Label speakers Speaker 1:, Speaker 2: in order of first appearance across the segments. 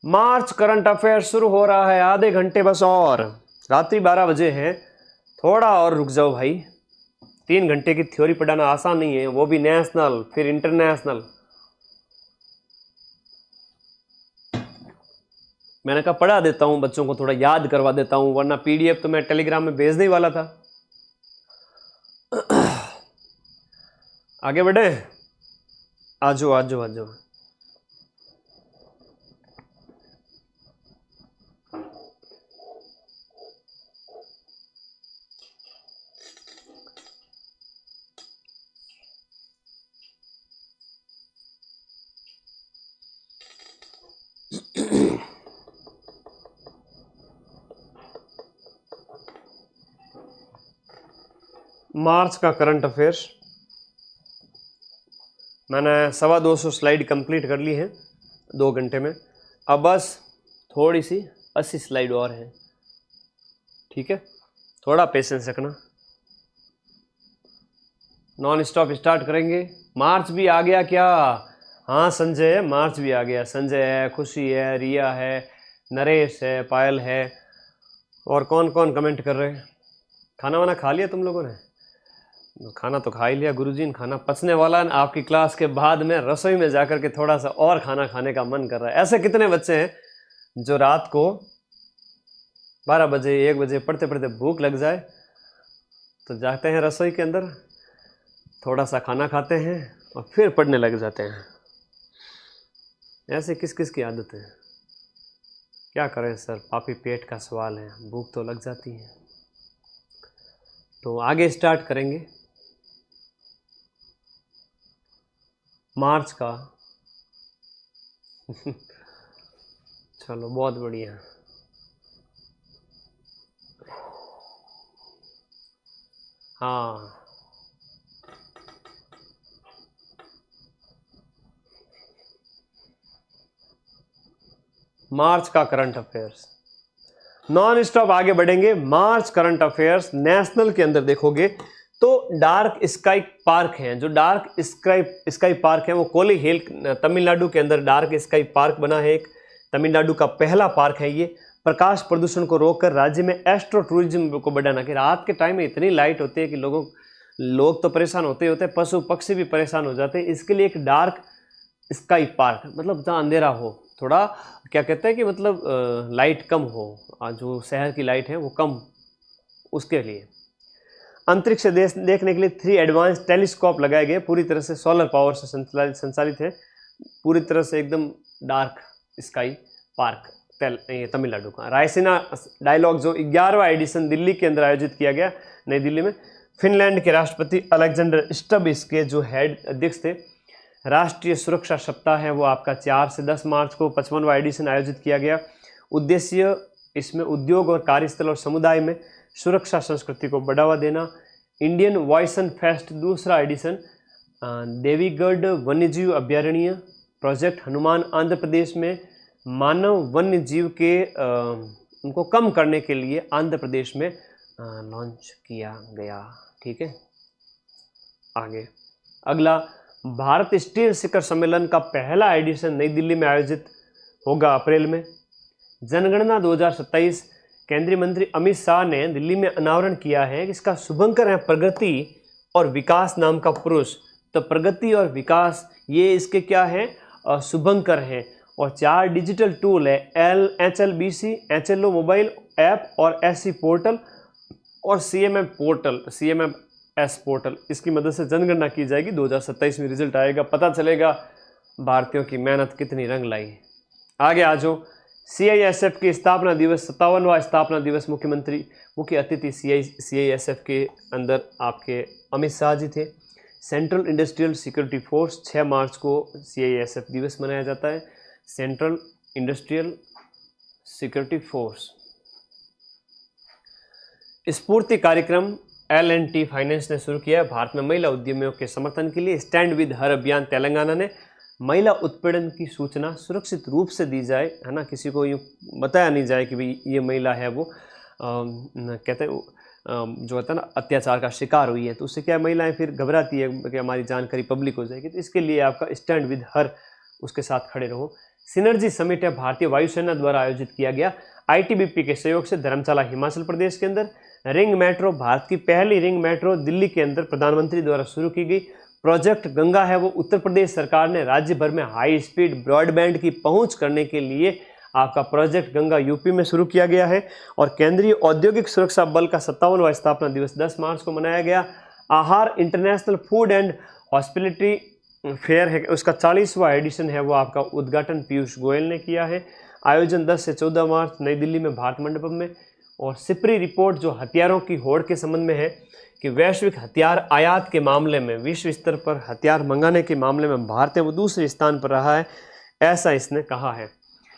Speaker 1: मार्च current affair शुरू हो रहा है, आधे घंटे बस और। रात्रि 12 बजे है, थोड़ा और रुक जाओ भाई। 3 घंटे की थ्योरी पढ़ाना आसान नहीं है, वो भी नेशनल फिर इंटरनेशनल। मैंने कहा पढ़ा देता हूं, बच्चों को थोड़ा याद करवा देता हूं, वरना पीडीएफ तो मैं टेलीग्राम में भेजने ही वाला था। आगे बढ़े, आजो आजो आजो। मार्च का करंट अफेयर्स मैंने 225 स्लाइड कंप्लीट कर ली है 2 घंटे में। अब बस थोड़ी सी 80 स्लाइड और है, ठीक है? थोड़ा पेशेंस रखना, नॉन स्टॉप स्टार्ट करेंगे। मार्च भी आ गया क्या? हाँ संजय, मार्च भी आ गया। संजय है, खुशी है, रिया है, नरेश है, पायल है, और कौन कौन कमेंट कर रहे हैं? खाना वाना खा लिया तुम लोगों ने? खाना तो खा ही लिया गुरुजी, खाना पचने वाला है। आपकी क्लास के बाद में रसोई में जाकर के थोड़ा सा और खाना खाने का मन कर रहा है। ऐसे कितने बच्चे हैं जो रात को 12 बजे 1 बजे पढ़ते पढ़ते भूख लग जाए तो जाते हैं रसोई के अंदर, थोड़ा सा खाना खाते हैं और फिर पढ़ने लग जाते हैं? ऐसे किस किस की आदत है? क्या करें सर, पापी पेट का सवाल है, भूख तो लग जाती है। तो आगे स्टार्ट करेंगे मार्च का। चलो बहुत बढ़िया। हाँ मार्च का करंट अफेयर्स, नॉन स्टॉप आगे बढ़ेंगे। मार्च करंट अफेयर्स नेशनल के अंदर देखोगे तो डार्क स्काई पार्क है। जो डार्क स्काई पार्क है वो कोली हिल तमिलनाडु के अंदर डार्क स्काई पार्क बना है। एक तमिलनाडु का पहला पार्क है ये। प्रकाश प्रदूषण को रोककर राज्य में एस्ट्रो टूरिज्म को बढ़ाना, कि रात के टाइम में इतनी लाइट होती है कि लोग तो परेशान होते ही होते हैं, पशु पक्षी भी परेशान हो जाते हैं। इसके लिए एक डार्क स्काई पार्क, मतलब जहाँ अंधेरा हो, थोड़ा क्या कहते हैं कि मतलब लाइट कम हो, जो शहर की लाइट है वो कम, उसके लिए। अंतरिक्ष से देखने के लिए 3 एडवांस टेलीस्कोप लगाए गए, पूरी तरह से सोलर पावर से संचालित है, पूरी तरह से एकदम डार्क स्काई पार्क तमिलनाडु का। रायसीना डायलॉग जो 11वां एडिशन दिल्ली के अंदर आयोजित किया गया, नई दिल्ली में। फिनलैंड के राष्ट्रपति अलेक्जेंडर स्टब इसके जो हेड अध्यक्ष थे। राष्ट्रीय सुरक्षा सप्ताह है वो आपका 4 से 10 मार्च को 55वां एडिशन आयोजित किया गया। उद्देश्य इसमें उद्योग और कार्यस्थल और समुदाय में सुरक्षा संस्कृति को बढ़ावा देना। इंडियन वॉइसन फेस्ट 2रा एडिशन, देवीगढ़ वन्यजीव अभ्यारण्य प्रोजेक्ट हनुमान आंध्र प्रदेश में मानव वन्य जीव के उनको कम करने के लिए आंध्र प्रदेश में लॉन्च किया गया, ठीक है? आगे अगला, भारत स्टील शिखर सम्मेलन का पहला एडिशन नई दिल्ली में आयोजित होगा अप्रैल में। जनगणना 2027 केंद्रीय मंत्री अमित शाह ने दिल्ली में अनावरण किया है। इसका शुभंकर है प्रगति और विकास नाम का पुरुष। तो प्रगति और विकास ये इसके क्या है, शुभंकर हैं। और 4 डिजिटल टूल है, HLBC, HLO मोबाइल ऐप और SC पोर्टल और CMS पोर्टल। इसकी मदद से जनगणना की जाएगी। 2027 में रिजल्ट आएगा, पता चलेगा भारतीयों की मेहनत कितनी रंग लाई। आगे आ जाओ, CISF की स्थापना दिवस, 57वां स्थापना दिवस। मुख्य अतिथि CISF के अंदर आपके अमित शाह जी थे। सेंट्रल इंडस्ट्रियल सिक्योरिटी फोर्स, 6 मार्च को CISF दिवस मनाया जाता है। Central industrial security force. स्फूर्ति कार्यक्रम L&T फाइनेंस ने शुरू किया है भारत में महिला उद्यमियों के समर्थन के लिए। स्टैंड विद हर अभियान तेलंगाना ने। महिला उत्पीड़न की सूचना सुरक्षित रूप से दी जाए, है ना, किसी को यूँ बताया नहीं जाए कि भाई ये महिला है वो कहते हैं जो होता है ना अत्याचार का शिकार हुई है, तो उससे क्या महिलाएं फिर घबराती है कि हमारी जानकारी पब्लिक हो जाएगी। तो इसके लिए आपका स्टैंड विद हर, उसके साथ खड़े रहो। सिनर्जी समिट है भारतीय वायुसेना द्वारा आयोजित किया गया आईटीबीपी के सहयोग से धर्मशाला हिमाचल प्रदेश के अंदर। रिंग मेट्रो, भारत की पहली रिंग मेट्रो दिल्ली के अंदर प्रधानमंत्री द्वारा शुरू की गई। प्रोजेक्ट गंगा है वो उत्तर प्रदेश सरकार ने राज्य भर में हाई स्पीड ब्रॉडबैंड की पहुंच करने के लिए आपका प्रोजेक्ट गंगा यूपी में शुरू किया गया है। और केंद्रीय औद्योगिक सुरक्षा बल का 57वां स्थापना दिवस 10 मार्च को मनाया गया। आहार international food and hospitality fair है, उसका 40वां एडिशन है वो आपका उद्घाटन पीयूष गोयल ने किया है। आयोजन 10 से 14 मार्च नई दिल्ली में भारत मंडपम में। और सिपरी रिपोर्ट जो हथियारों की होड़ के संबंध में है कि वैश्विक हथियार आयात के मामले में, विश्व स्तर पर हथियार मंगाने के मामले में भारत है वो दूसरे स्थान पर रहा है, ऐसा इसने कहा है।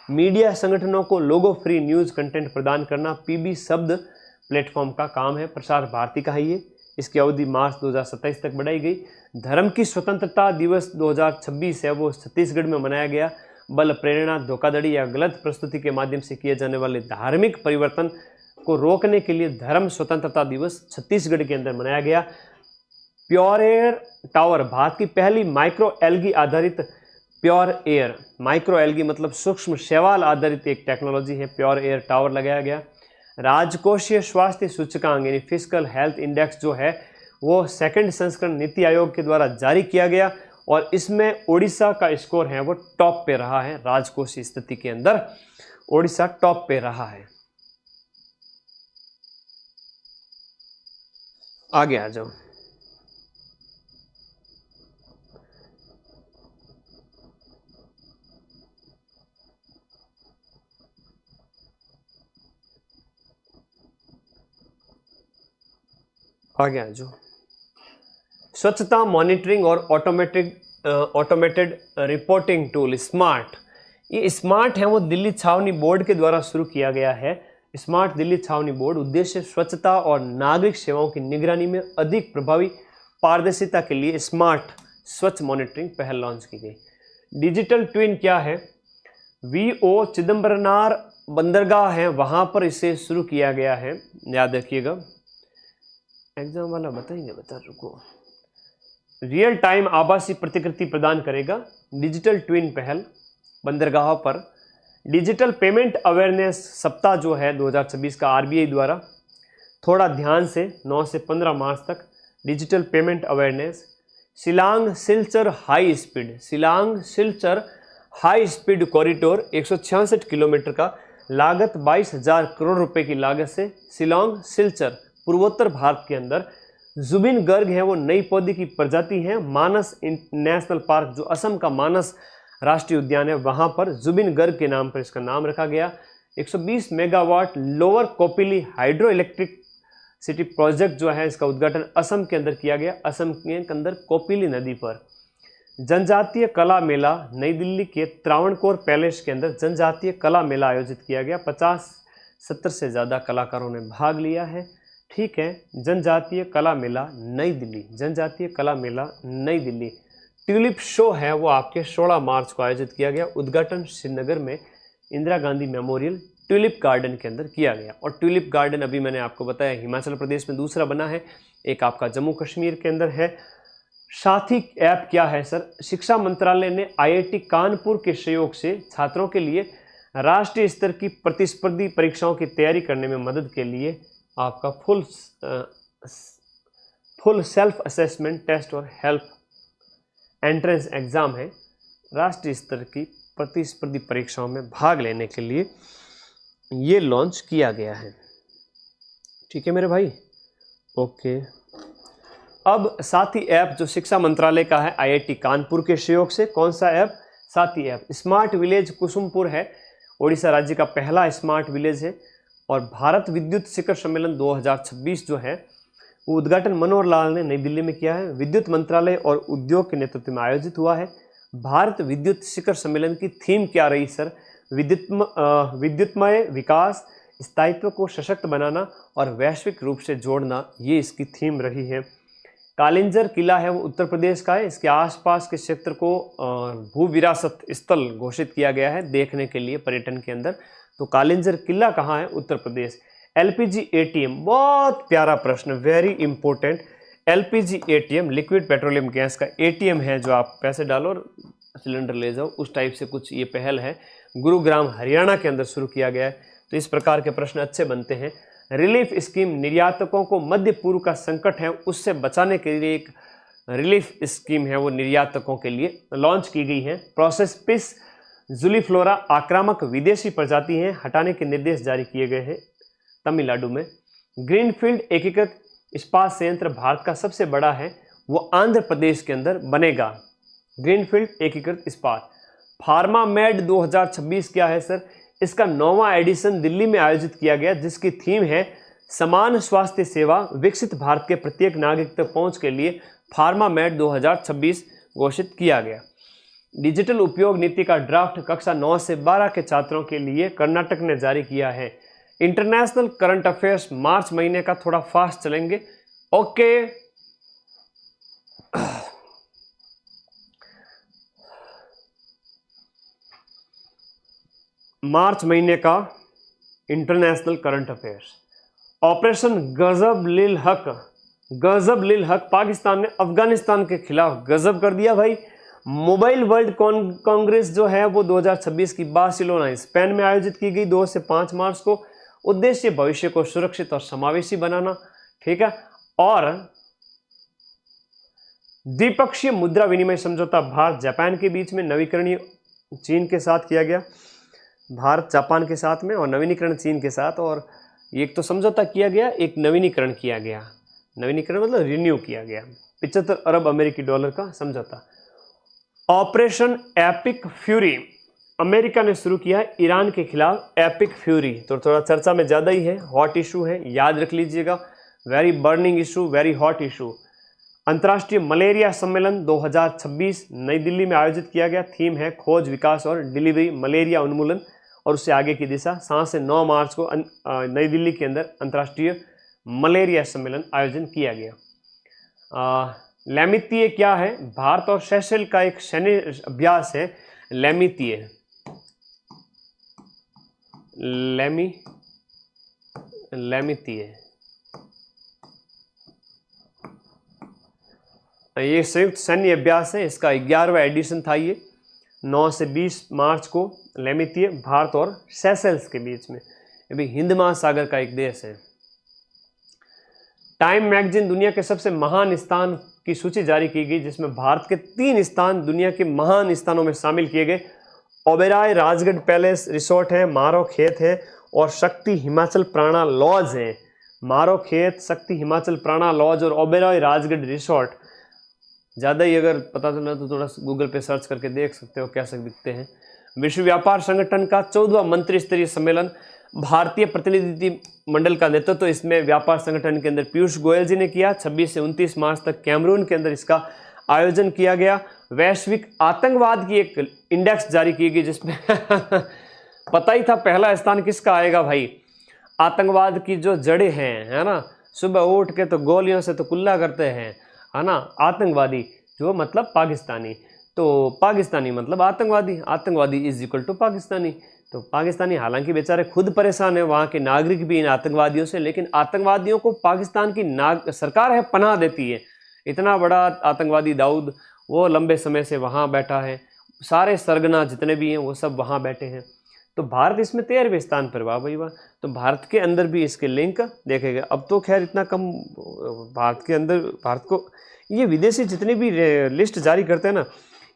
Speaker 1: मीडिया संगठनों को लोगो फ्री न्यूज़ कंटेंट प्रदान करना पीबी शब्द प्लेटफॉर्म का काम है, प्रसार भारती का है ये। इसकी अवधि मार्च 2027 तक बढ़ाई गई। धर्म की स्वतंत्रता दिवस 2026 है वो छत्तीसगढ़ में मनाया गया। बल, प्रेरणा, धोखाधड़ी या गलत प्रस्तुति के माध्यम से किए जाने वाले धार्मिक परिवर्तन को रोकने के लिए धर्म स्वतंत्रता दिवस छत्तीसगढ़ के अंदर मनाया गया। प्योर एयर टावर, भारत की पहली माइक्रो एल्गी आधारित प्योर एयर, माइक्रो एल्गी मतलब सूक्ष्म शैवाल आधारित एक टेक्नोलॉजी है, प्योर एयर टावर लगाया गया। राजकोषीय स्वास्थ्य सूचकांक यानी फिजिकल हेल्थ इंडेक्स जो है वो सेकंड संस्करण नीति आयोग के द्वारा जारी किया गया और इसमें ओडिशा का स्कोर है वो टॉप पे रहा है। राजकोषीय स्थिति के अंदर ओडिशा टॉप पे रहा है। आगे आ जाओ। आगे आ जाओ। स्वच्छता मॉनिटरिंग और ऑटोमेटेड रिपोर्टिंग टूल स्मार्ट, ये स्मार्ट है वो दिल्ली छावनी बोर्ड के द्वारा शुरू किया गया है। स्मार्ट दिल्ली छावनी बोर्ड उद्देश्य स्वच्छता और नागरिक सेवाओं की निगरानी में अधिक प्रभावी पारदर्शिता के लिए स्मार्ट स्वच्छ मॉनिटरिंग पहल लॉन्च की गई। डिजिटल ट्विन क्या है? वीओ चिदम्बरनार बंदरगाह है वहां पर इसे शुरू किया गया है, याद रखिएगा, एग्जाम वाला बताएंगे, बता रुको। रियल टाइम आभासी प्रतिकृति प्रदान करेगा। डिजिटल ट्विन पहल बंदरगाहों पर। डिजिटल पेमेंट अवेयरनेस सप्ताह जो है 2026 का आरबीआई द्वारा, थोड़ा ध्यान से 9 से 15 मार्च तक digital payment awareness. Shillong Silchar high speed, Shillong Silchar high speed corridor 166 kilometre का, लागत 22,000 करोड़ रुपए की लागत से शिलांग सिलचर पूर्वोत्तर भारत के अंदर। जुबिन गर्ग है वो नई पौधे की प्रजाति है। मानस नेशनल पार्क जो असम का मानस राष्ट्रीय उद्यान है वहां पर जुबिन गर्ग के नाम पर इसका नाम रखा गया। 120 megawatt lower Kopili hydro electric city project जो है इसका उद्घाटन असम के अंदर किया गया, असम के अंदर कोपिली नदी पर। जनजातीय कला मेला नई दिल्ली के त्रावणकोर पैलेस के अंदर जनजातीय कला मेला आयोजित किया गया। 50-70 से ज़्यादा कलाकारों ने भाग लिया है। ठीक है, जनजातीय कला मेला नई दिल्ली, जनजातीय कला मेला नई दिल्ली। ट्यूलिप शो है वो आपके 16 मार्च को आयोजित किया गया। उद्घाटन श्रीनगर में Indira Gandhi memorial tulip garden के अंदर किया गया। और ट्यूलिप गार्डन अभी मैंने आपको बताया हिमाचल प्रदेश में दूसरा बना है, एक आपका जम्मू कश्मीर के अंदर है। साथी ऐप क्या है सर? शिक्षा मंत्रालय ने आईआईटी कानपुर के सहयोग से छात्रों के लिए राष्ट्रीय स्तर की प्रतिस्पर्धी परीक्षाओं की तैयारी करने में मदद के लिए आपका फुल सेल्फ असेसमेंट टेस्ट और हेल्प एंट्रेंस एग्जाम है, राष्ट्रीय स्तर की प्रतिस्पर्धी परीक्षाओं में भाग लेने के लिए ये लॉन्च किया गया है। ठीक है मेरे भाई, ओके। अब साथी ऐप जो शिक्षा मंत्रालय का है आईआईटी कानपुर के सहयोग से, कौन सा ऐप? साथी ऐप। स्मार्ट विलेज कुसुमपुर है, ओडिशा राज्य का पहला स्मार्ट विलेज है। और भारत विद्युत शिखर सम्मेलन 2026 जो है वो उद्घाटन मनोहर लाल ने नई दिल्ली में किया है। विद्युत मंत्रालय और उद्योग के नेतृत्व में आयोजित हुआ है। भारत विद्युत शिखर सम्मेलन की थीम क्या रही सर? विद्युतमय विकास, स्थायित्व को सशक्त बनाना और वैश्विक रूप से जोड़ना, ये इसकी थीम रही है। कालिंजर किला है वो उत्तर प्रदेश का है। इसके आसपास के क्षेत्र को भू विरासत स्थल घोषित किया गया है देखने के लिए पर्यटन के अंदर। तो कालिंजर किला कहाँ है? उत्तर प्रदेश। एलपीजी एटीएम, बहुत प्यारा प्रश्न, very important. LPG ATM liquid petroleum gas का एटीएम है जो आप पैसे डालो और सिलेंडर ले जाओ, उस टाइप से कुछ ये पहल है, गुरुग्राम हरियाणा के अंदर शुरू किया गया है। तो इस प्रकार के प्रश्न अच्छे बनते हैं। रिलीफ स्कीम, निर्यातकों को मध्य पूर्व का संकट है उससे बचाने के लिए एक रिलीफ स्कीम है, वो निर्यातकों के लिए लॉन्च की गई है। प्रोसेस पिस जुलीफ्लोरा आक्रामक विदेशी प्रजाति हैं, हटाने के निर्देश जारी किए गए हैं तमिलनाडु में। ग्रीनफील्ड एकीकृत इस्पात संयंत्र भारत का सबसे बड़ा है, वो आंध्र प्रदेश के अंदर बनेगा। ग्रीनफील्ड एकीकृत इस्पात। फार्मा मेड 2026 क्या है सर? इसका 9वां एडिशन दिल्ली में आयोजित किया गया, जिसकी थीम है समान स्वास्थ्य सेवा, विकसित भारत के प्रत्येक नागरिक तक पहुंच के लिए फार्मा मेड 2026 घोषित किया गया। डिजिटल उपयोग नीति का ड्राफ्ट कक्षा 9 से 12 के छात्रों के लिए कर्नाटक ने जारी किया है। इंटरनेशनल करंट अफेयर्स मार्च महीने का थोड़ा फास्ट चलेंगे। ओके, मार्च महीने का इंटरनेशनल करंट अफेयर्स। ऑपरेशन गजब लिल हक, पाकिस्तान ने अफगानिस्तान के खिलाफ गजब कर दिया भाई। मोबाइल वर्ल्ड कांग्रेस जो है वो 2026 की बार्सिलोना स्पेन में आयोजित की गई 2 से 5 मार्च को। उद्देश्य भविष्य को सुरक्षित और समावेशी बनाना, ठीक है। और द्विपक्षीय मुद्रा विनिमय समझौता भारत जापान के बीच में, नवीकरणीय चीन के साथ किया गया, भारत जापान के साथ में, और नवीनीकरण चीन के साथ। और एक तो समझौता किया गया, एक नवीनीकरण किया गया। नवीनीकरण मतलब रिन्यू किया गया। 75 अरब अमेरिकी डॉलर का समझौता। ऑपरेशन एपिक फ्यूरी अमेरिका ने शुरू किया है ईरान के खिलाफ। एपिक फ्यूरी तो थोड़ा चर्चा में ज़्यादा ही है, हॉट इशू है, याद रख लीजिएगा। Very burning issue, very hot issue. अंतर्राष्ट्रीय मलेरिया सम्मेलन 2026 नई दिल्ली में आयोजित किया गया। थीम है खोज, विकास और डिलीवरी, मलेरिया उन्मूलन और उससे आगे की दिशा। 7 से 9 मार्च को नई दिल्ली के अंदर अंतर्राष्ट्रीय मलेरिया सम्मेलन आयोजन किया गया। लेमितीय क्या है? भारत और सेशेल का एक सैन्य अभ्यास है लेमितीय। लेमितीय ये संयुक्त सैन्य अभ्यास है, इसका 11वां एडिशन था। ये 9 से 20 मार्च को लेमितीय भारत और सेशेल्स के बीच में। ये भी हिंद महासागर का एक देश है। टाइम मैगजीन दुनिया के सबसे महान स्थान की सूची जारी की गई, जिसमें भारत के 3 स्थान दुनिया के महान स्थानों में शामिल किए गए। ओबेरॉय राजगढ़ पैलेस रिसोर्ट है, मारो खेत है और शक्ति हिमाचल प्राणा लॉज है। मारो खेत, शक्ति हिमाचल प्राणा लॉज और ओबेरॉय राजगढ़ रिसोर्ट। ज़्यादा ही अगर पता चला तो थोड़ा गूगल पे सर्च करके देख सकते हो कैसे दिखते हैं। विश्व व्यापार संगठन का 14वां मंत्री स्तरीय सम्मेलन, भारतीय प्रतिनिधि मंडल का नेतृत्व तो इसमें व्यापार संगठन के अंदर पीयूष गोयल जी ने किया। 26 से 29 मार्च तक कैमरून के अंदर इसका आयोजन किया गया। वैश्विक आतंकवाद की एक इंडेक्स जारी की गई, जिसमें पता ही था पहला स्थान किसका आएगा भाई। आतंकवाद की जो जड़ें हैं, है ना, सुबह उठ के तो गोलियों से तो कुल्ला करते हैं, है ना, आतंकवादी जो मतलब पाकिस्तानी, तो पाकिस्तानी मतलब आतंकवादी, आतंकवादी इज इक्वल टू पाकिस्तानी। तो पाकिस्तानी हालांकि बेचारे खुद परेशान है, वहाँ के नागरिक भी इन आतंकवादियों से, लेकिन आतंकवादियों को पाकिस्तान की सरकार है पनाह देती है। इतना बड़ा आतंकवादी दाऊद वो लंबे समय से वहाँ बैठा है, सारे सरगना जितने भी हैं वो सब वहाँ बैठे हैं। तो भारत इसमें 13वें स्थान पर, वाह भाई वाह। तो भारत के अंदर भी इसके लिंक देखेगा। अब तो खैर इतना कम भारत के अंदर, भारत को ये विदेशी जितने भी लिस्ट जारी करते हैं ना,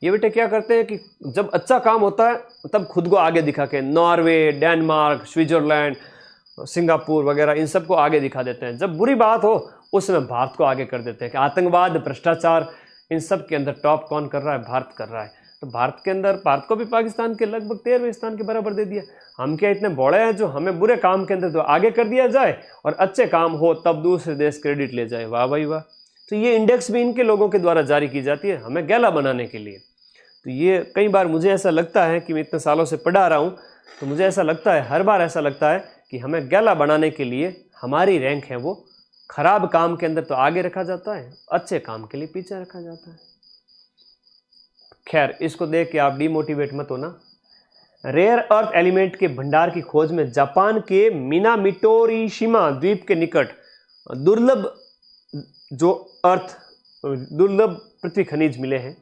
Speaker 1: ये बेटे क्या करते हैं कि जब अच्छा काम होता है तब खुद को आगे दिखा के नॉर्वे, डेनमार्क, स्विट्जरलैंड, सिंगापुर वगैरह इन सबको आगे दिखा देते हैं। जब बुरी बात हो उस समय भारत को आगे कर देते हैं कि आतंकवाद, भ्रष्टाचार, इन सब के अंदर टॉप कौन कर रहा है? भारत कर रहा है। तो भारत के अंदर भारत को भी पाकिस्तान के लगभग 13वें स्थान के बराबर दे दिया। हम क्या इतने बड़े हैं जो हमें बुरे काम के अंदर तो आगे कर दिया जाए और अच्छे काम हो तब दूसरे देश क्रेडिट ले जाए? वाह भाई वाह। तो ये इंडेक्स भी इनके लोगों के द्वारा जारी की जाती है हमें गैला बनाने के लिए। तो ये कई बार मुझे ऐसा लगता है कि मैं इतने सालों से पढ़ा रहा हूँ, तो मुझे ऐसा लगता है, हर बार ऐसा लगता है कि हमें गैला बनाने के लिए हमारी रैंक है वो खराब काम के अंदर तो आगे रखा जाता है, अच्छे काम के लिए पीछे रखा जाता है। खैर, इसको देख के आप डिमोटिवेट मत होना। रेयर अर्थ एलिमेंट के भंडार की खोज में जापान के मिनामिटोरीशिमा द्वीप के निकट दुर्लभ पृथ्वी खनिज मिले हैं।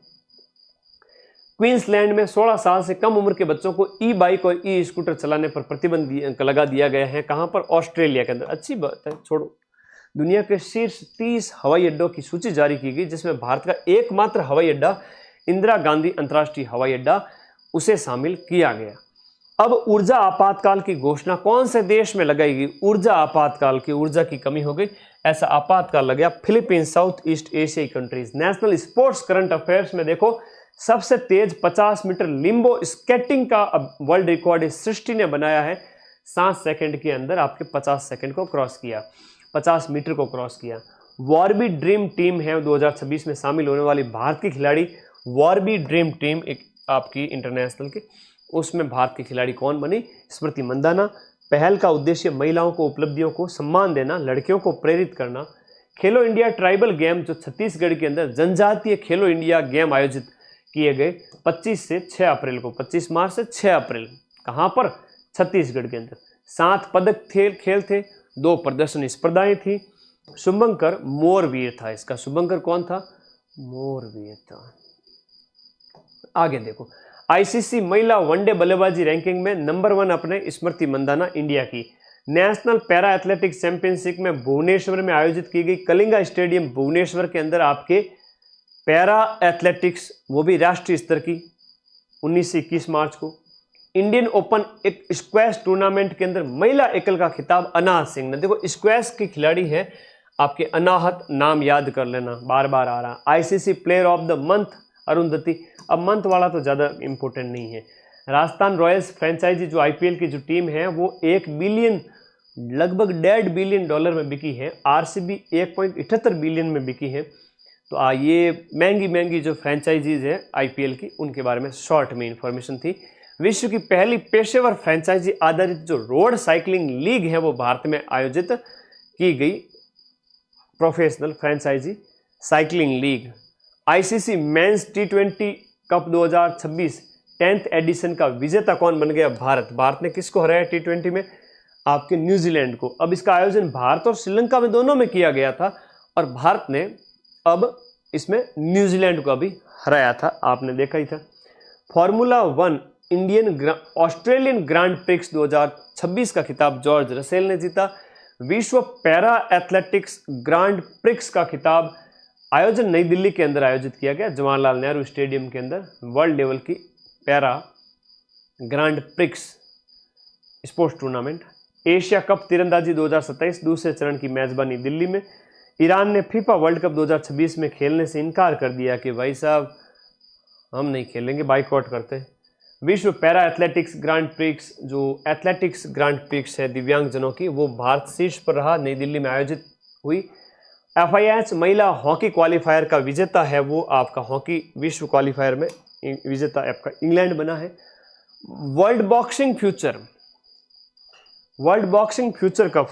Speaker 1: क्वींसलैंड में 16 साल से कम उम्र के बच्चों को ई बाइक और ई स्कूटर चलाने पर प्रतिबंध लगा दिया गया है। कहां पर? ऑस्ट्रेलिया के अंदर। अच्छी बात है, छोड़ो। दुनिया के शीर्ष 30 हवाई अड्डों की सूची जारी की गई, जिसमें भारत का एकमात्र हवाई अड्डा इंदिरा गांधी अंतर्राष्ट्रीय हवाई अड्डा, उसे शामिल किया गया। अब ऊर्जा आपातकाल की घोषणा कौन से देश में लगाई गई? ऊर्जा आपातकाल की, ऊर्जा की कमी हो गई, ऐसा आपातकाल लग गया फिलीपींस, साउथ ईस्ट एशियाई countries. National sports current affairs में देखो, सबसे तेज 50 मीटर लिम्बो स्केटिंग का वर्ल्ड रिकॉर्ड इस सृष्टि ने बनाया है। 7 सेकंड के अंदर आपके 50 सेकंड को क्रॉस किया, 50 मीटर को क्रॉस किया। वॉरबी ड्रीम टीम है 2026 में शामिल होने वाली भारत की खिलाड़ी। वॉरबी ड्रीम टीम एक आपकी इंटरनेशनल की, उसमें भारत की खिलाड़ी कौन बनी? स्मृति मंदाना। पहल का उद्देश्य महिलाओं को उपलब्धियों को सम्मान देना, लड़कियों को प्रेरित करना। खेलो इंडिया ट्राइबल गेम जो छत्तीसगढ़ के अंदर जनजातीय खेलो इंडिया गेम आयोजित किए गए 25 से 6 अप्रैल को, 25 मार्च से 6 अप्रैल। कहां पर? छत्तीसगढ़ के अंदर। 7 पदक खेल थे, 2 प्रदर्शन स्पर्धाएं थी। शुभंकर मोरवीर था इसका। शुभंकर कौन था? मोरवीर था। आगे देखो, आईसीसी महिला वनडे बल्लेबाजी रैंकिंग में नंबर 1 अपने स्मृति मंदाना इंडिया की। नेशनल पैरा एथलेटिक्स चैंपियनशिप में भुवनेश्वर में आयोजित की गई कलिंगा स्टेडियम भुवनेश्वर के अंदर आपके पैरा एथलेटिक्स, वो भी राष्ट्रीय स्तर की, 19 से 21 मार्च को। इंडियन ओपन एक स्क्वैश टूर्नामेंट के अंदर महिला एकल का खिताब अनाहत सिंह ने। देखो स्क्वैश की खिलाड़ी है आपके अनाहत, नाम याद कर लेना, बार बार आ रहा। ICC player of the month Arundhati. अब मंथ वाला तो ज़्यादा इंपॉर्टेंट नहीं है। राजस्थान रॉयल्स फ्रेंचाइजी जो आईपीएल की जो टीम है वो 1 बिलियन, लगभग $1.5 बिलियन में बिकी है। आरसीबी 1.78 बिलियन में बिकी है। तो ये महंगी जो फ्रेंचाइजीज है आईपीएल की, उनके बारे में शॉर्ट में इंफॉर्मेशन थी। विश्व की पहली पेशेवर फ्रेंचाइजी आधारित जो रोड साइकिलिंग लीग है वो भारत में आयोजित की गई। Professional franchise cycling league. ICC men's T20 cup 2026 10th edition का विजेता कौन बन गया? भारत। भारत ने किसको हराया T20 में? आपके न्यूजीलैंड को। अब इसका आयोजन भारत और श्रीलंका में दोनों में किया गया था और भारत ने अब इसमें न्यूजीलैंड को अभी हराया था, आपने देखा ही था। फॉर्मूला 1 ऑस्ट्रेलियन ग्रांड प्रिक्स 2026 का खिताब जॉर्ज रसेल ने जीता। विश्व पैरा एथलेटिक्स ग्रांड प्रिक्स का खिताब आयोजन नई दिल्ली के अंदर आयोजित किया गया, जवाहरलाल नेहरू स्टेडियम के अंदर। वर्ल्ड लेवल की para grand prix sports tournament. Asia cup तीरंदाजी 2027 दूसरे चरण की मेजबानी दिल्ली में। ईरान ने फीफा वर्ल्ड कप 2026 में खेलने से इनकार कर दिया कि भाई साहब हम नहीं खेलेंगे, बाइकआउट करते। विश्व पैरा एथलेटिक्स ग्रांड प्रिक्स, जो एथलेटिक्स ग्रांड प्रिक्स है दिव्यांगजनों की, वो भारत शीर्ष पर रहा, नई दिल्ली में आयोजित हुई। FIH महिला हॉकी क्वालिफायर का विजेता है वो आपका हॉकी विश्व क्वालिफायर में विजेता आपका इंग्लैंड बना है। वर्ल्ड बॉक्सिंग फ्यूचर कप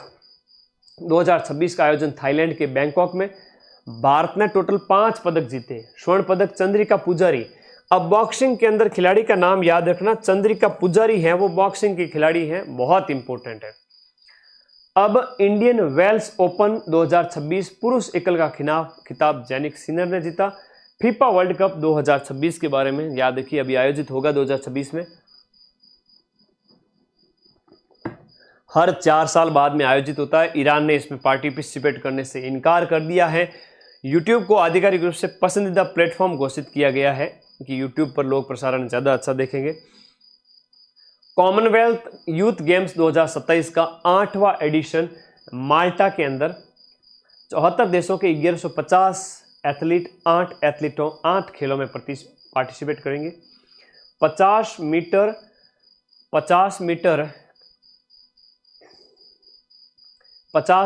Speaker 1: 2026 का आयोजन थाईलैंड के बैंकॉक में। भारत ने टोटल 5 पदक जीते। स्वर्ण पदक चंद्रिका पुजारी। अब बॉक्सिंग के अंदर खिलाड़ी का नाम याद रखना, चंद्रिका पुजारी है वो बॉक्सिंग की खिलाड़ी है, बहुत इंपॉर्टेंट है। अब इंडियन वेल्स ओपन 2026 पुरुष एकल का खिताब जैनिक सिनर ने जीता। फीफा वर्ल्ड कप 2026 के बारे में याद रखिए, अभी आयोजित होगा 2026 में। हर 4 साल बाद में आयोजित होता है। ईरान ने इसमें पार्टिसिपेट करने से इनकार कर दिया है। यूट्यूब को आधिकारिक रूप से पसंदीदा प्लेटफॉर्म घोषित किया गया है कि यूट्यूब पर लोग प्रसारण ज़्यादा अच्छा देखेंगे। कॉमनवेल्थ यूथ गेम्स 2027 का 8वां एडिशन माल्टा के अंदर 74 देशों के 1150 एथलीट 8 खेलों में पार्टिसिपेट करेंगे। 50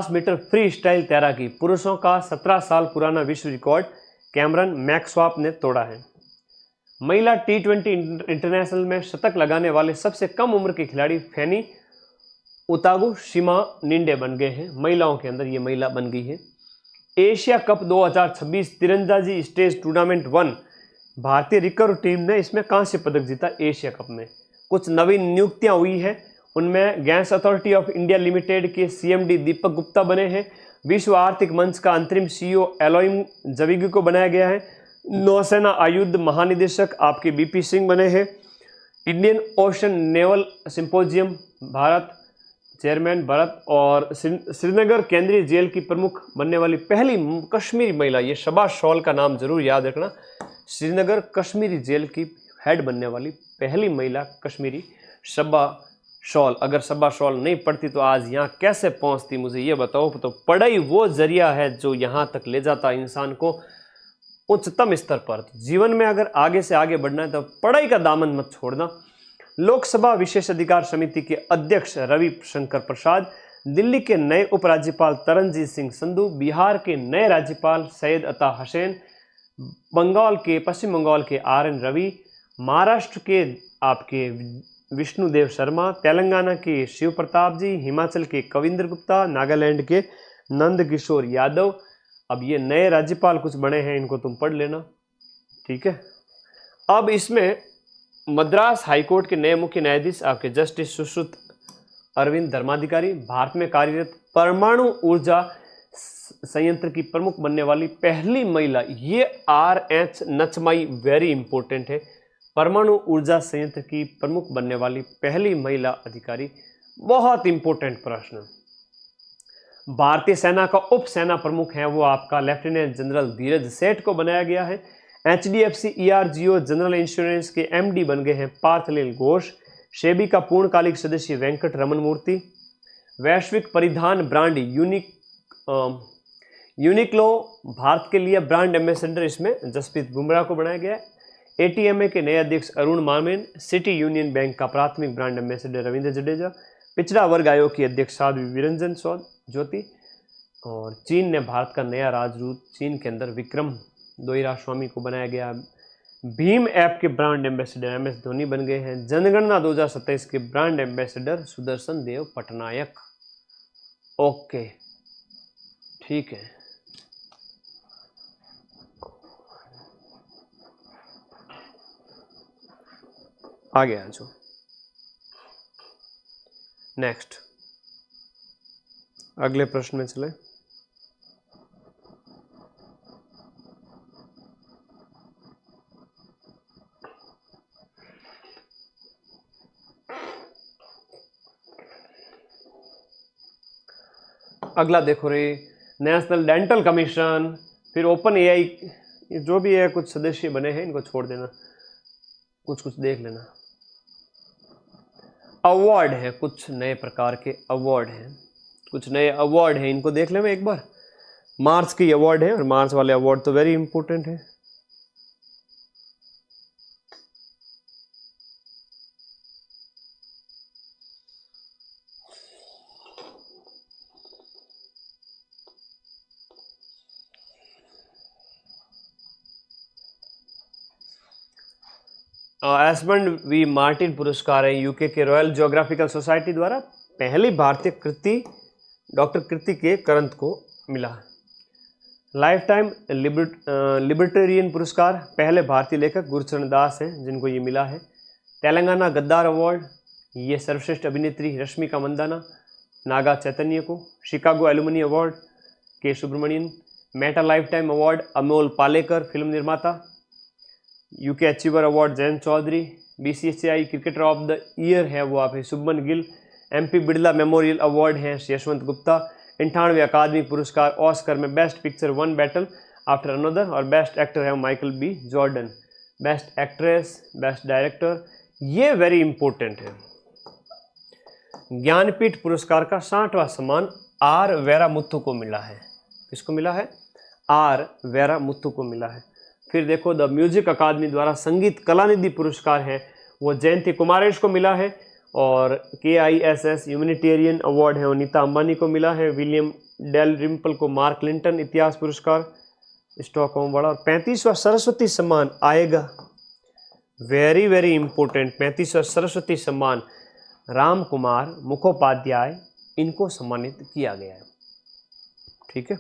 Speaker 1: मीटर फ्री स्टाइल तैराकी पुरुषों का 17 साल पुराना विश्व रिकॉर्ड कैमरन मैक्सवाप ने तोड़ा है। महिला T20 इंटरनेशनल में शतक लगाने वाले सबसे कम उम्र के खिलाड़ी फैनी उतागु शिमा निंडे बन गए हैं। महिलाओं के अंदर ये महिला बन गई है। एशिया कप 2026 तीरंदाजी स्टेज टूर्नामेंट 1 भारतीय रिकर्व टीम ने इसमें कांस्य पदक जीता। एशिया कप में कुछ नवीन नियुक्तियां हुई हैं, उनमें gas authority of India limited के CMD दीपक गुप्ता बने हैं। विश्व आर्थिक मंच का अंतरिम CEO एलोइम जविगी को बनाया गया है। नौसेना आयुध महानिदेशक आपके बीपी सिंह बने हैं। Indian ocean naval symposium Bharat, chairman Bharat. और श्रीनगर केंद्रीय जेल की प्रमुख बनने वाली पहली कश्मीरी महिला, ये शबा शॉल का नाम जरूर याद रखना, श्रीनगर कश्मीरी जेल की हेड बनने वाली पहली महिला कश्मीरी शबा शॉल। अगर शबा शॉल नहीं पढ़ती तो आज यहाँ कैसे पहुँचती, मुझे ये बताओ। तो पढ़ाई वो जरिया है जो यहाँ तक ले जाता इंसान को उच्चतम स्तर पर। जीवन में अगर आगे से आगे बढ़ना है तो पढ़ाई का दामन मत छोड़ना। लोकसभा विशेष अधिकार समिति के अध्यक्ष रवि शंकर प्रसाद, दिल्ली के नए उपराज्यपाल तरनजीत सिंह संधू, बिहार के नए राज्यपाल सैयद अता हसैन, पश्चिम बंगाल के RN रवि, महाराष्ट्र के आपके विष्णुदेव शर्मा, तेलंगाना के शिव प्रताप जी, हिमाचल के कविंद्र गुप्ता, नागालैंड के नंद किशोर यादव। अब ये नए राज्यपाल कुछ बने हैं, इनको तुम पढ़ लेना, ठीक है। अब इसमें मद्रास हाईकोर्ट के नए मुख्य न्यायाधीश आपके जस्टिस सुश्रुत अरविंद धर्माधिकारी, भारत में कार्यरत परमाणु ऊर्जा संयंत्र की प्रमुख बनने वाली पहली महिला, ये RH नचमाई वेरी इंपॉर्टेंट है। परमाणु ऊर्जा संयंत्र की प्रमुख बनने वाली पहली महिला अधिकारी, बहुत इंपॉर्टेंट प्रश्न। भारतीय सेना का उप सेना प्रमुख है वो आपका लेफ्टिनेंट जनरल धीरज सेठ को बनाया गया है। HDFC ERGO जनरल इंश्योरेंस के MD बन गए हैं पार्थलिल घोष। सेबी का पूर्णकालिक सदस्य वेंकट रमन मूर्ति। वैश्विक परिधान ब्रांड यूनिक्लो भारत के लिए ब्रांड एम्बेसडर इसमें जसप्रीत बुमराह को बनाया गया है। ATMA के नए अध्यक्ष Arun Mammen. City union bank का प्राथमिक ब्रांड एम्बेसडर रविंद्र जडेजा। पिछड़ा वर्ग आयोग की अध्यक्ष साध्वी विरंजन ज्योति। और चीन ने भारत का नया राजदूत चीन के अंदर विक्रम दोईरास्वामी को बनाया गया। भीम ऐप के ब्रांड एम्बेसडर MS धोनी बन गए हैं। जनगणना 2027 के ब्रांड एम्बेसडर सुदर्शन देव पटनायक। ओके, ठीक है। आगे आ जाओ। नेक्स्ट, अगले प्रश्न में चले। अगला देखो रे, नेशनल डेंटल कमीशन, फिर ओपन AI, जो भी है कुछ सदस्य बने हैं, इनको छोड़ देना, कुछ कुछ देख लेना। अवार्ड है, कुछ नए प्रकार के अवार्ड हैं, कुछ नए अवार्ड हैं, इनको देख लें एक बार। मार्च की अवार्ड है और मार्च वाले अवार्ड तो वेरी इंपॉर्टेंट है। एस्मंड वी मार्टिन पुरस्कार है यूके के रॉयल जियोग्राफिकल सोसाइटी द्वारा। पहली भारतीय कृति डॉक्टर कृति के करंत को मिला। लाइफ टाइम लिबर्टेरियन पुरस्कार पहले भारतीय लेखक गुरचरण दास हैं जिनको ये मिला है। तेलंगाना गद्दार अवार्ड, ये सर्वश्रेष्ठ अभिनेत्री रश्मिका मंदाना नागा चैतन्य को। Chicago alumni award K Subramanian. Meta lifetime award Amol Palekar film निर्माता। UK achiever award Jayant Chaudhary. BCCI cricketer of the year है वो आप है Shubman Gill. MP Birla memorial award है यशवंत गुप्ता। 98वें अकादमी पुरस्कार ऑस्कर में best picture one battle after another और बेस्ट एक्टर है Michael B Jordan. Best actress, best director, ये वेरी इंपॉर्टेंट है। ज्ञानपीठ पुरस्कार का 60वां सम्मान R वेरामुथु को मिला है। किसको मिला है? R वेरामुथु को मिला है। फिर देखो द म्यूजिक अकादमी द्वारा संगीत कलानिधि पुरस्कार है वो जयंती कुमारेश को मिला है। और KISS ह्यूमैनिटेरियन अवार्ड है वो नीता अंबानी को मिला है। विलियम डेल रिम्पल को मार्क क्लिंटन इतिहास पुरस्कार स्टॉकहोम वाला। और 35वां सरस्वती सम्मान आएगा, वेरी वेरी इंपॉर्टेंट। 35वां सरस्वती सम्मान राम कुमार मुखोपाध्याय, इनको सम्मानित किया गया है। ठीक है,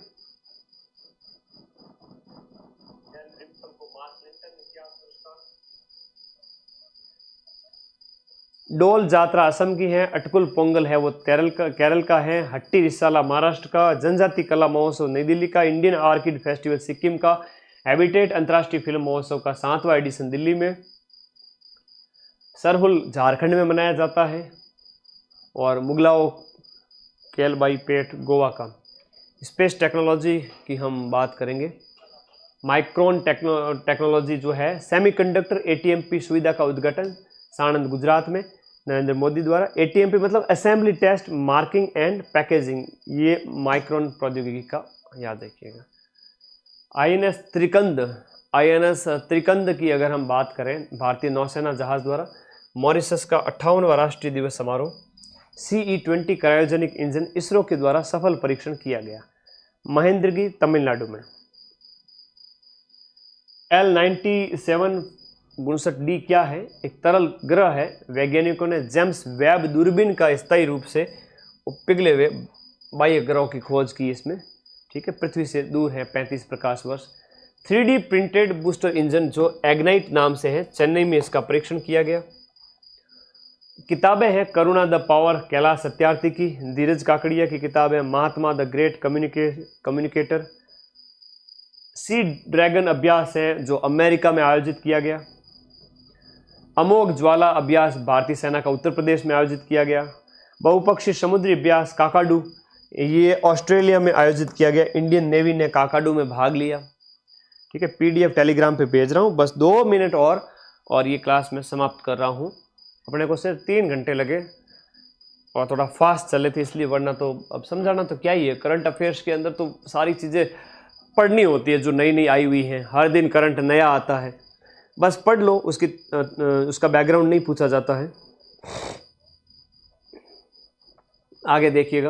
Speaker 1: डोल जात्रा असम की है। अटकुल पोंगल है वो केरल का है। हट्टी रिसाला महाराष्ट्र का। जनजाति कला महोत्सव नई दिल्ली का। इंडियन आर्किड फेस्टिवल सिक्किम का। हैबिटेट अंतर्राष्ट्रीय फिल्म महोत्सव का 7वां एडिशन दिल्ली में, सरहुल झारखंड में मनाया जाता है, और मुगलाओ केलबाईपेट गोवा का। स्पेस टेक्नोलॉजी की हम बात करेंगे। माइक्रोन टेक्नोलॉजी जो है सेमीकंडक्टर ATMP सुविधा का उद्घाटन साणंद गुजरात में नरेंद्र मोदी द्वारा। ATMP मतलब assembly test marking and packaging, ये माइक्रोन प्रौद्योगिकी का याद रखिएगा। INS त्रिकंद की अगर हम बात करें, भारतीय नौसेना जहाज द्वारा मॉरिशस का 58वां राष्ट्रीय दिवस समारोह। CE-20 क्रायोजेनिक इंजन इसरो के द्वारा सफल परीक्षण किया गया, महेंद्रगिरी तमिलनाडु में। L97-62D क्या है? एक तरल ग्रह है। वैज्ञानिकों ने जेम्स वेब दूरबीन का स्थायी रूप से पिघले हुए बाह्य ग्रहों की खोज की इसमें, ठीक है। पृथ्वी से दूर है 35 प्रकाश वर्ष। 3D प्रिंटेड बूस्टर इंजन जो एग्नाइट नाम से है, चेन्नई में इसका परीक्षण किया गया। किताबें हैं करुणा द पावर कैलाश सत्यार्थी की, धीरज काकड़िया की किताब है Mahatma the great communicator. Sea dragon अभ्यास है जो अमेरिका में आयोजित किया गया। अमोघ ज्वाला अभ्यास भारतीय सेना का उत्तर प्रदेश में आयोजित किया गया। बहुपक्षी समुद्री अभ्यास काकाडू, ये ऑस्ट्रेलिया में आयोजित किया गया। इंडियन नेवी ने काकाडू में भाग लिया, ठीक है। PDF टेलीग्राम पे भेज रहा हूँ, बस 2 मिनट और ये क्लास में समाप्त कर रहा हूँ। अपने को सिर्फ 3 घंटे लगे और थोड़ा फास्ट चले थे इसलिए, वरना तो अब समझाना तो क्या ही है। करंट अफेयर्स के अंदर तो सारी चीज़ें पढ़नी होती है जो नई नई आई हुई हैं। हर दिन करंट नया आता है, बस पढ़ लो, उसका बैकग्राउंड नहीं पूछा जाता है। आगे देखिएगा,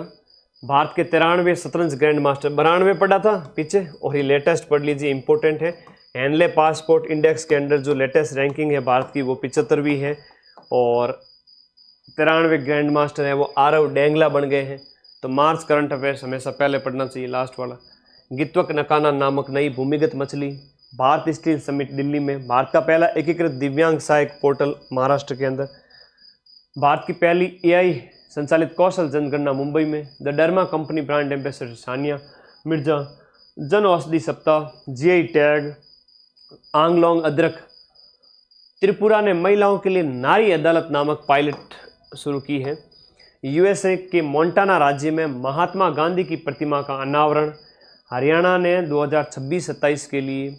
Speaker 1: भारत के 93 शतरंज ग्रैंड मास्टर, 92 पढ़ा था पीछे, और ये लेटेस्ट पढ़ लीजिए, इंपॉर्टेंट है। हैंडले पासपोर्ट इंडेक्स के अंदर जो लेटेस्ट रैंकिंग है भारत की वो 75वीं है, और 93 ग्रैंड मास्टर है वो आरव डेंगला बन गए हैं। तो मार्च करंट अफेयर्स हमेशा पहले पढ़ना चाहिए, लास्ट वाला। गित्वक नकाना नामक नई भूमिगत मछली, भारत स्टील समिट दिल्ली में, भारत का पहला एकीकृत दिव्यांग सहायक पोर्टल महाराष्ट्र के अंदर, भारत की पहली AI संचालित कौशल जनगणना मुंबई में, the derma company brand ambassador Sania Mirza, Jan Aushadhi सप्ताह, GI टैग, आंगलोंग अदरक। त्रिपुरा ने महिलाओं के लिए नारी अदालत नामक पायलट शुरू की है। USA के मोंटाना राज्य में महात्मा गांधी की प्रतिमा का अनावरण। हरियाणा ने 2026-27 के लिए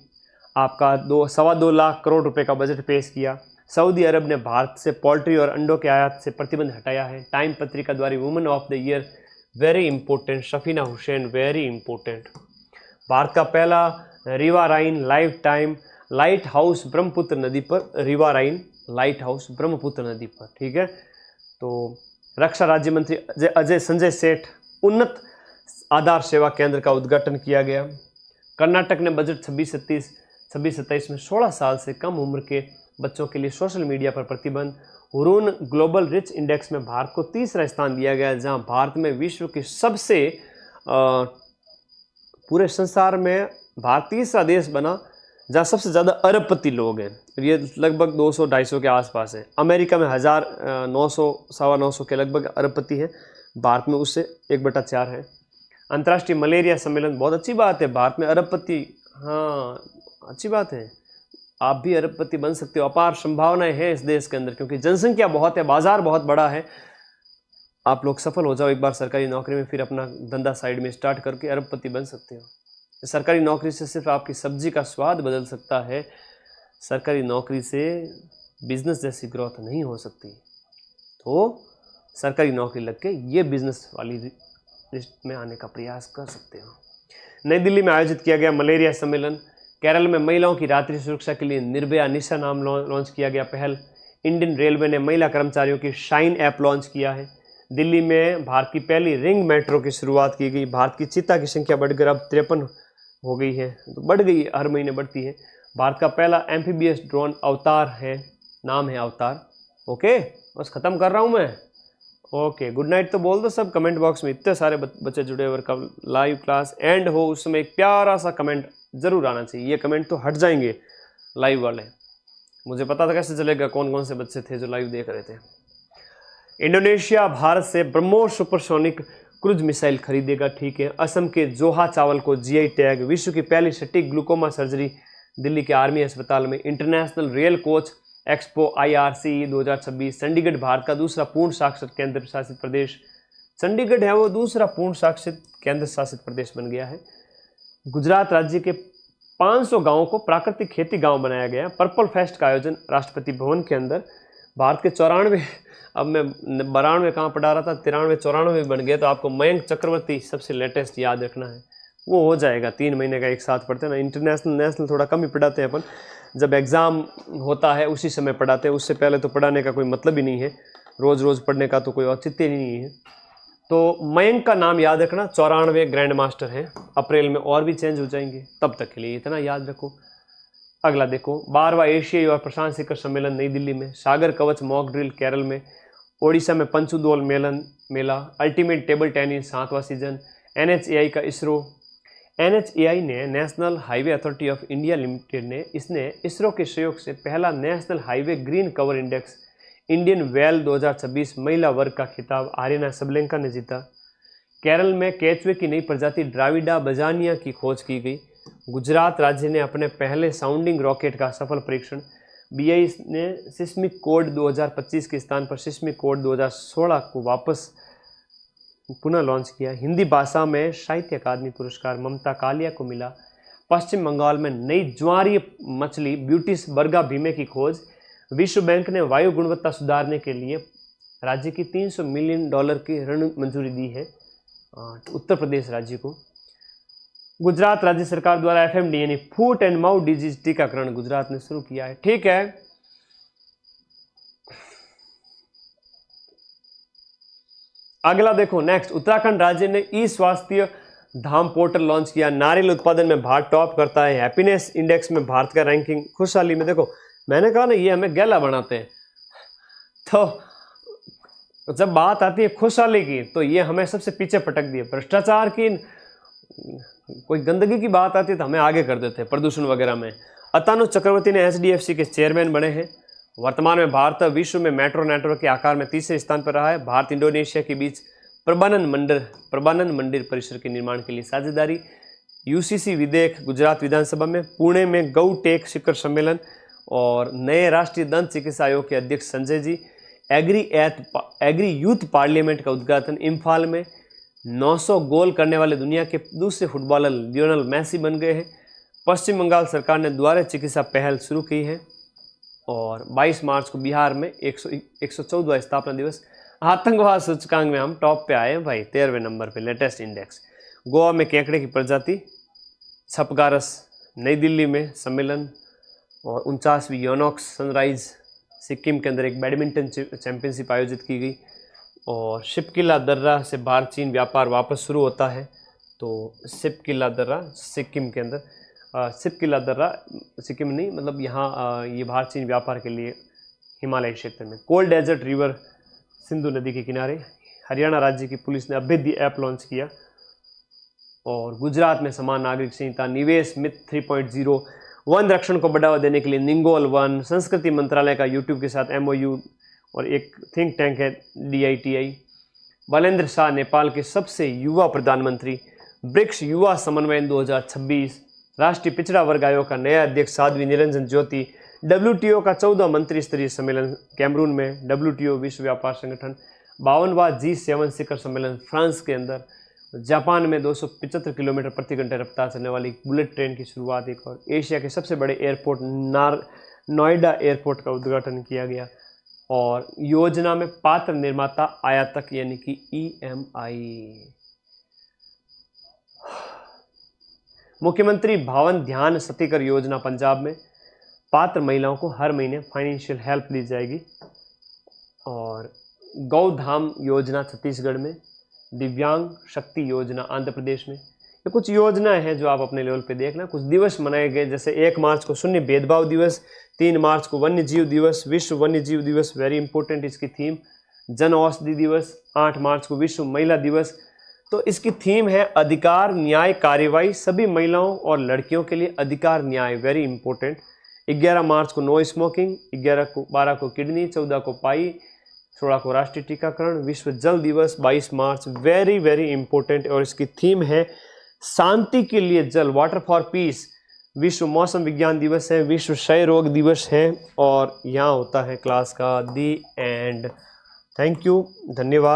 Speaker 1: आपका 2.25 लाख करोड़ रुपए का बजट पेश किया। सऊदी अरब ने भारत से पोल्ट्री और अंडों के आयात से प्रतिबंध हटाया है। टाइम पत्रिका द्वारा women of the year, very important, Shafina Hussain, very important. Bharat का पहला रिवाराइन लाइट हाउस ब्रह्मपुत्र नदी पर, रिवाराइन लाइट हाउस ब्रह्मपुत्र नदी पर, ठीक है। तो रक्षा राज्य मंत्री अजय संजय सेठ उन्नत आधार सेवा केंद्र का उद्घाटन किया गया। कर्नाटक ने बजट 26-27 में 16 साल से कम उम्र के बच्चों के लिए सोशल मीडिया पर प्रतिबंध। हुरून ग्लोबल रिच इंडेक्स में भारत को 3रा स्थान दिया गया, जहां भारत में विश्व की सबसे पूरे संसार में भारत 3रा देश बना जहां सबसे ज़्यादा अरबपति लोग हैं। ये लगभग 200-250 के आसपास है। अमेरिका में 1900-900 के लगभग अरबपति हैं, भारत में उससे 1/4 है। अंतर्राष्ट्रीय मलेरिया सम्मेलन, बहुत अच्छी बात है, भारत में अरबपति, हाँ अच्छी बात है, आप भी अरबपति बन सकते हो। अपार संभावनाएं हैं इस देश के अंदर, क्योंकि जनसंख्या बहुत है, बाजार बहुत बड़ा है। आप लोग सफल हो जाओ एक बार सरकारी नौकरी में, फिर अपना धंधा साइड में स्टार्ट करके अरबपति बन सकते हो। सरकारी नौकरी से सिर्फ आपकी सब्जी का स्वाद बदल सकता है, सरकारी नौकरी से बिजनेस जैसी ग्रोथ नहीं हो सकती। तो सरकारी नौकरी लग के ये बिजनेस वाली लिस्ट में आने का प्रयास कर सकते हो। नई दिल्ली में आयोजित किया गया मलेरिया सम्मेलन। केरल में महिलाओं की रात्रि सुरक्षा के लिए निर्भया निशा नाम लॉन्च किया गया पहल। इंडियन रेलवे ने महिला कर्मचारियों की शाइन ऐप लॉन्च किया है। दिल्ली में भारत की पहली रिंग मेट्रो की शुरुआत की गई। भारत की चीता की संख्या बढ़कर अब 53 हो गई है, तो बढ़ गई, हर महीने बढ़ती है। भारत का पहला एम्फीबियस ड्रोन अवतार है, नाम है अवतार। ओके, बस खत्म कर रहा हूँ मैं। ओके, गुड नाइट तो बोल दो सब कमेंट बॉक्स में। इतने सारे बच्चे जुड़े हुए, कब लाइव क्लास एंड हो उस समय एक प्यारा सा कमेंट जरूर आना चाहिए। ये कमेंट तो हट जाएंगे लाइव वाले, मुझे पता था कैसे चलेगा कौन कौन से बच्चे थे जो लाइव देख रहे थे। इंडोनेशिया भारत से ब्रह्मोस सुपरसोनिक क्रूज मिसाइल खरीदेगा, ठीक है। असम के जोहा चावल को जीआई टैग। विश्व की पहली सटीक ग्लूकोमा सर्जरी दिल्ली के आर्मी अस्पताल में। International rail coach expo IRCE 2026। Chandigarh Bharat का दूसरा पूर्ण शासित केंद्र शासित प्रदेश, चंडीगढ़ है वो दूसरा पूर्ण शासित केंद्र शासित प्रदेश बन गया है। गुजरात राज्य के 500 गांवों को प्राकृतिक खेती गांव बनाया गया। पर्पल फेस्ट का आयोजन राष्ट्रपति भवन के अंदर। भारत के 94, अब मैं 92 कहाँ पढ़ा रहा था, 93 94 बन गया, तो आपको मयंक चक्रवर्ती सबसे लेटेस्ट याद रखना है, वो हो जाएगा। 3 महीने का एक साथ पढ़ते हैं ना। इंटरनेशनल नेशनल थोड़ा कम ही पढ़ाते हैं अपन, जब एग्ज़ाम होता है उसी समय पढ़ाते हैं, उससे पहले तो पढ़ाने का कोई मतलब ही नहीं है, रोज़ रोज़ पढ़ने का तो कोई औचित्य ही नहीं है। तो मयंक का नाम याद रखना, 94 ग्रैंड मास्टर हैं। अप्रैल में और भी चेंज हो जाएंगे, तब तक के लिए इतना याद रखो। अगला देखो, 12वां एशियाई और प्रशांत शिखर सम्मेलन नई दिल्ली में। सागर कवच मॉक ड्रिल केरल में। ओडिशा में पंचुदोल मेला। अल्टीमेट टेबल टेनिस 7वां सीजन। NHAI का इसरो। NHAI ने national highway authority of India limited ने इसरो के सहयोग से पहला national highway green cover index Indian Wells 2026 महिला वर्ग का खिताब आर्यना सबलेंका ने जीता। केरल में केचुए की नई प्रजाति ड्राविडा बजानिया की खोज की गई। गुजरात राज्य ने अपने पहले साउंडिंग रॉकेट का सफल परीक्षण। BI ने सिस्मिक कोड 2025 के स्थान पर सिस्मिक कोड 2016 को वापस पुनः लॉन्च किया। हिंदी भाषा में साहित्य अकादमी पुरस्कार ममता कालिया को मिला। पश्चिम बंगाल में नई ज्वारीय मछली ब्यूटिस बर्गा भीमे की खोज। विश्व बैंक ने वायु गुणवत्ता सुधारने के लिए राज्य की $300 मिलियन की ऋण मंजूरी दी है उत्तर प्रदेश राज्य को। गुजरात राज्य सरकार द्वारा FMD यानी फुट एंड माउथ डिजीज टीकाकरण गुजरात ने शुरू किया है, ठीक है। अगला देखो नेक्स्ट, उत्तराखंड राज्य ने ई स्वास्थ्य धाम पोर्टल लॉन्च किया। नारियल उत्पादन में भारत टॉप करता है। हैप्पीनेस इंडेक्स में भारत का रैंकिंग। खुशहाली में देखो, मैंने कहा ना ये हमें गैला बनाते हैं, तो जब बात आती है खुशहाली की तो ये हमें सबसे पीछे पटक दिए। भ्रष्टाचार की, कोई गंदगी की बात आती है तो हमें आगे कर देते हैं, प्रदूषण वगैरह में। अतानु चक्रवर्ती ने HDFC के चेयरमैन बने हैं। वर्तमान में भारत विश्व में मेट्रो नेटवर्क के आकार में 3रे स्थान पर रहा है। भारत इंडोनेशिया के बीच प्रबंधन मंदिर परिसर के निर्माण के लिए साझेदारी। UCC विधेयक गुजरात विधानसभा में। पुणे में गौ टेक शिखर सम्मेलन और नए राष्ट्रीय दंत चिकित्सा आयोग के अध्यक्ष Sanjay ji. Agree youth parliament का उद्घाटन। इम्फाल में 900 गोल करने वाले दुनिया के दूसरे फुटबॉलर लियोनेल मेसी बन गए हैं। पश्चिम बंगाल सरकार ने द्वारा चिकित्सा पहल शुरू की है। और 22 मार्च को बिहार में 114वां स्थापना दिवस। आतंकवाद सूचकांक में हम टॉप पे आए हैं भाई, 13वें नंबर पे लेटेस्ट इंडेक्स। गोवा में केकड़े की प्रजाति। छपगारस नई दिल्ली में सम्मेलन। और 49वीं योनॉक्स सनराइज सिक्किम के अंदर एक बैडमिंटन चैंपियनशिप आयोजित की गई। और शिपकिला दर्रा से भारत चीन व्यापार वापस शुरू होता है। तो शिपकिला दर्रा सिक्किम के अंदर, शिपकिला दर्रा सिक्किम नहीं, मतलब यहाँ ये भारत चीन व्यापार के लिए हिमालय क्षेत्र में। कोल्ड डेजर्ट रिवर सिंधु नदी के किनारे। हरियाणा राज्य की पुलिस ने अभेद्य ऐप लॉन्च किया। और गुजरात में समान नागरिक संहिता। निवेश मित्र 3.0। वन रक्षण को बढ़ावा देने के लिए निंगोल वन। संस्कृति मंत्रालय का यूट्यूब के साथ MOU और एक थिंक टैंक है DITI। बलेंद्र शाह नेपाल के सबसे युवा प्रधानमंत्री। ब्रिक्स युवा समन्वयन 2026। राष्ट्रीय पिछड़ा वर्ग आयोग का नया अध्यक्ष साध्वी निरंजन ज्योति। WTO का 14वां मंत्री स्तरीय सम्मेलन कैमरून में। WTO विश्व व्यापार संगठन। 52वां G7 शिखर सम्मेलन फ्रांस के अंदर। जापान में 275 किलोमीटर प्रति घंटे रफ्तार चलने वाली बुलेट ट्रेन की शुरुआत। एक और एशिया के सबसे बड़े एयरपोर्ट नोएडा एयरपोर्ट का उद्घाटन किया गया। और योजना में पात्र निर्माता आयातक यानी कि EMI। मुख्यमंत्री भवन ध्यान सतीकर योजना पंजाब में। पात्र महिलाओं को हर महीने फाइनेंशियल हेल्प दी जाएगी। और गौधाम योजना छत्तीसगढ़ में। दिव्यांग शक्ति योजना आंध्र प्रदेश में। ये कुछ योजनाएं हैं जो आप अपने लेवल पे देखना। कुछ दिवस मनाए गए, जैसे 1 मार्च को शून्य भेदभाव दिवस। 3 मार्च को वन्य जीव दिवस, विश्व वन्य जीव दिवस, वेरी इंपॉर्टेंट इसकी थीम। जन औषधि दिवस। 8 मार्च को विश्व महिला दिवस। तो इसकी थीम है अधिकार न्याय कार्यवाही, सभी महिलाओं और लड़कियों के लिए अधिकार न्याय, वेरी इंपॉर्टेंट। 11 मार्च को नो स्मोकिंग। 12 को किडनी। 14 को पाई। थोड़ा को राष्ट्रीय टीकाकरण, विश्व जल दिवस 22 मार्च, वेरी वेरी इंपॉर्टेंट, और इसकी थीम है शांति के लिए जल, वाटर फॉर पीस। विश्व मौसम विज्ञान दिवस है, विश्व क्षय रोग दिवस है, और यहाँ होता है क्लास का दी एंड। थैंक यू, धन्यवाद।